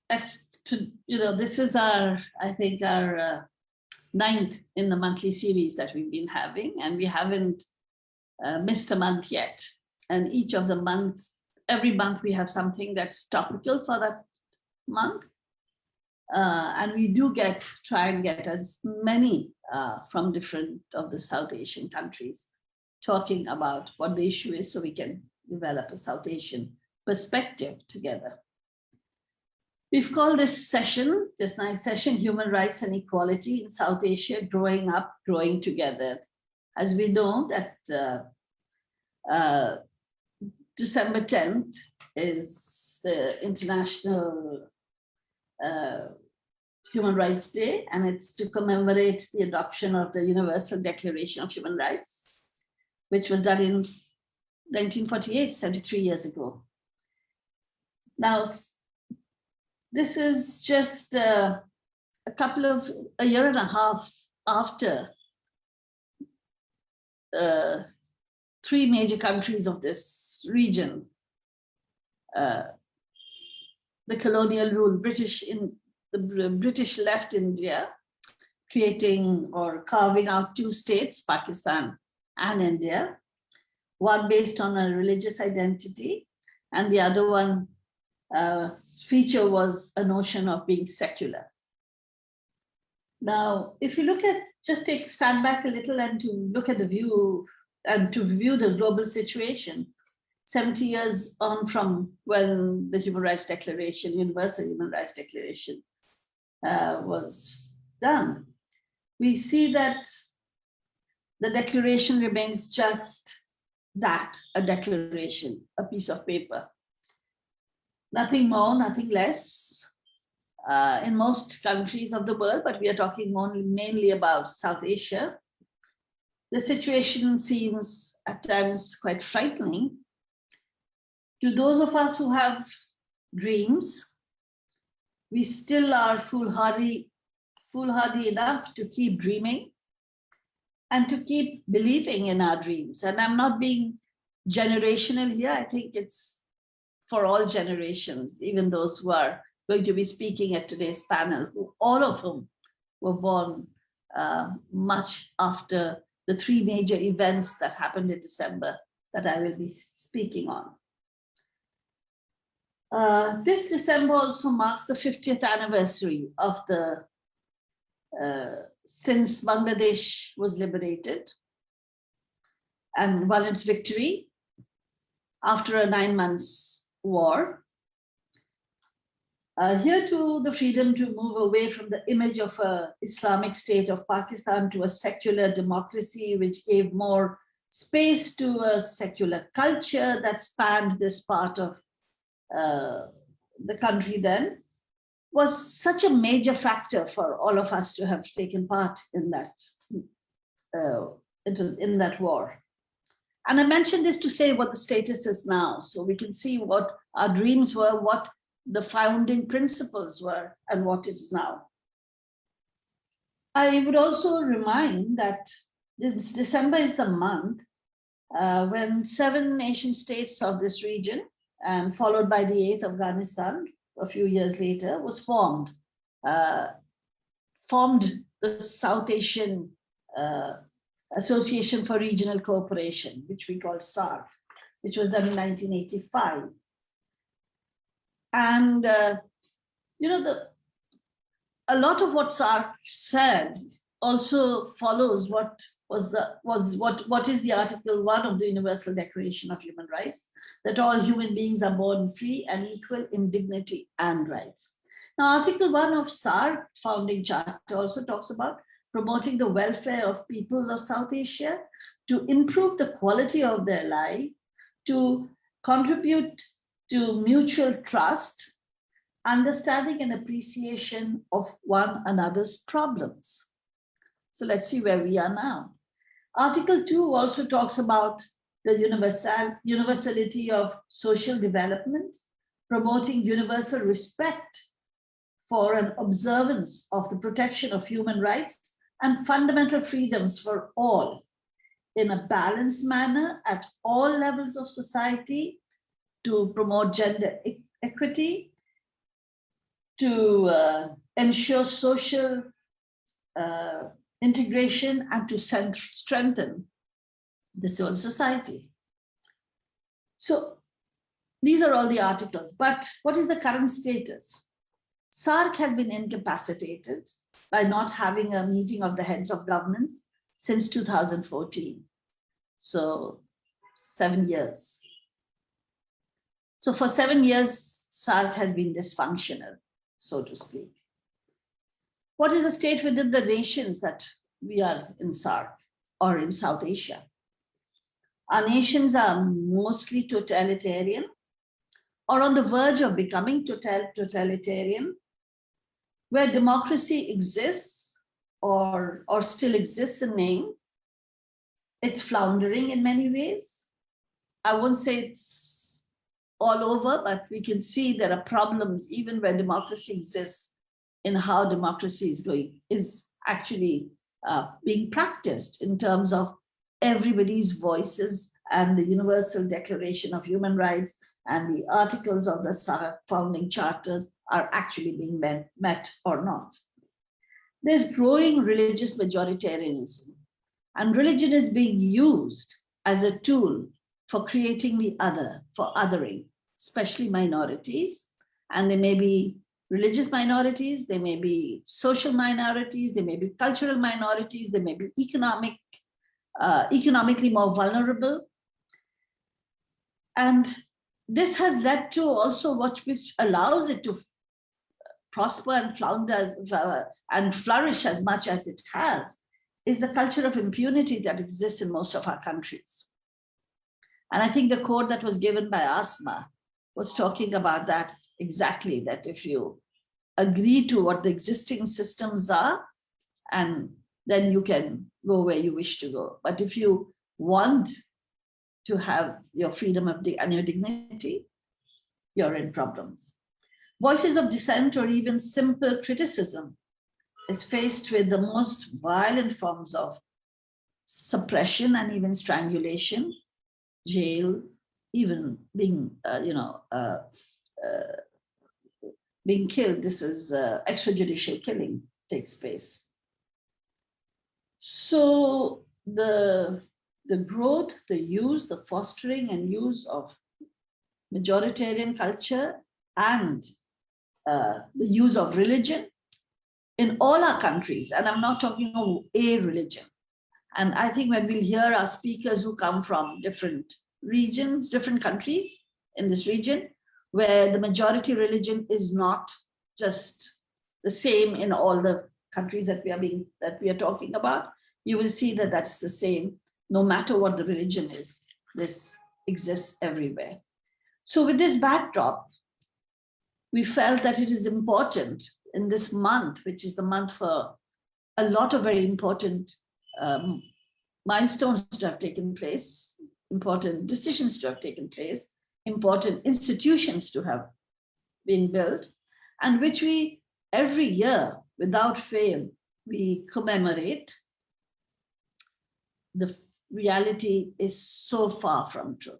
this is our, I think, our ninth in the monthly series that we've been having, and we haven't missed a month yet. And each of the months, every month we have something that's topical for that month. And we do try and get as many from different of the South Asian countries talking about what the issue is, so we can develop a South Asian perspective together. We've called this nice session, Human Rights and Equality in South Asia, Growing Up, Growing Together. As we know that December 10th is the International Human Rights Day, and it's to commemorate the adoption of the Universal Declaration of Human Rights, which was done in 1948, 73 years ago. Now, this is just a year and a half after three major countries of this region, the colonial rule, the British left India, creating or carving out two states, Pakistan and India, one based on a religious identity, and the other one feature was a notion of being secular. Now, if you look at, stand back a little and to look at the view and to view the global situation, 70 years on from when the Human Rights Declaration, Universal Human Rights Declaration was done, we see that the declaration remains just that, a declaration, a piece of paper. Nothing more, nothing less in most countries of the world, but we are talking mainly about South Asia. The situation seems at times quite frightening. To those of us who have dreams, we still are foolhardy enough to keep dreaming and to keep believing in our dreams. And I'm not being generational here. I think it's for all generations, even those who are going to be speaking at today's panel, all of whom were born much after the three major events that happened in December that I will be speaking on. This December also marks the 50th anniversary of since Bangladesh was liberated and won its victory after a 9 months war. Here too, the freedom to move away from the image of an Islamic state of Pakistan to a secular democracy, which gave more space to a secular culture that spanned this part of the country then, was such a major factor for all of us to have taken part in that war. And I mentioned this to say what the status is now, so we can see what our dreams were, what the founding principles were, and what it is now. I would also remind that this December is the month when 7 nation states of this region, and followed by the 8th, Afghanistan, a few years later, was formed. Formed the South Asian Association for Regional Cooperation, which we call SARC, which was done in 1985. And a lot of what SARC said also follows what is the Article 1 of the Universal Declaration of Human Rights, that all human beings are born free and equal in dignity and rights. Now, Article 1 of SARC founding charter also talks about promoting the welfare of peoples of South Asia, to improve the quality of their life, to contribute to mutual trust, understanding and appreciation of one another's problems. So let's see where we are now. Article 2 also talks about the universality of social development, promoting universal respect for an observance of the protection of human rights and fundamental freedoms for all in a balanced manner at all levels of society, to promote gender equity, to ensure social integration and to strengthen the civil society. So these are all the articles, but what is the current status? SAARC has been incapacitated by not having a meeting of the heads of governments since 2014. So 7 years. So for 7 years, SAARC has been dysfunctional, so to speak. What is the state within the nations that we are in SAARC or in South Asia? Our nations are mostly totalitarian or on the verge of becoming totalitarian, where democracy exists or still exists in name. It's floundering in many ways. I won't say it's all over, but we can see there are problems even where democracy exists in how democracy is actually being practiced in terms of everybody's voices and the Universal Declaration of Human Rights and the articles of the founding charters are actually being met or not. There's growing religious majoritarianism, and religion is being used as a tool for creating the other, for othering, especially minorities. And they may be religious minorities, they may be social minorities, they may be cultural minorities, they may be economically more vulnerable. And this has led to also which allows it to prosper and flounder and flourish as much as it has, is the culture of impunity that exists in most of our countries. And I think the quote that was given by Asma was talking about that exactly, that if you agree to what the existing systems are, and then you can go where you wish to go. But if you want to have your freedom and your dignity, you're in problems. Voices of dissent or even simple criticism is faced with the most violent forms of suppression and even strangulation, jail, even being, being killed. This is extrajudicial killing takes place. So the growth, the use, the fostering and use of majoritarian culture and the use of religion in all our countries, and I'm not talking of a religion. And I think when we'll hear our speakers who come from different regions, different countries in this region, where the majority religion is not just the same in all the countries that we are talking about, you will see that that's the same, no matter what the religion is. This exists everywhere. So with this backdrop, we felt that it is important in this month, which is the month for a lot of very important milestones to have taken place, important decisions to have taken place, important institutions to have been built, and which we every year, without fail, we commemorate. The reality is so far from truth.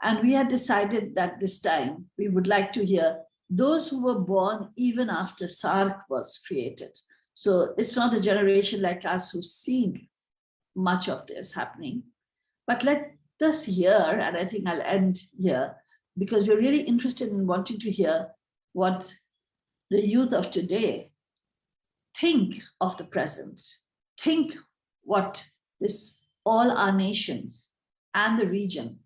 And we had decided that this time we would like to hear those who were born even after SAARC was created. So it's not a generation like us who've seen much of this happening, but let us hear, and I think I'll end here, because we're really interested in wanting to hear what the youth of today think of the present, think what all our nations and the region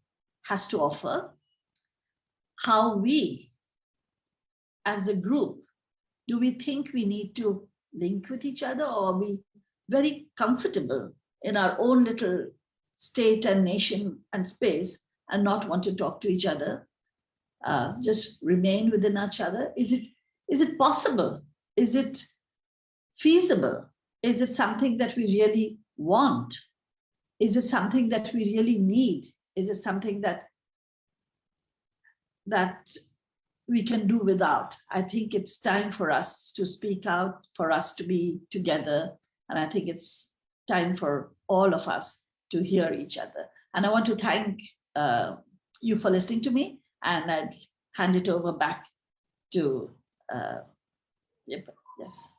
has to offer, how we as a group, do we think we need to link with each other, or are we very comfortable in our own little state and nation and space and not want to talk to each other, just remain within each other? Is it possible? Is it feasible? Is it something that we really want? Is it something that we really need? Is it something that we can do without? I think it's time for us to speak out, for us to be together. And I think it's time for all of us to hear each other. And I want to thank you for listening to me, and I'd hand it over back to Yep, yes.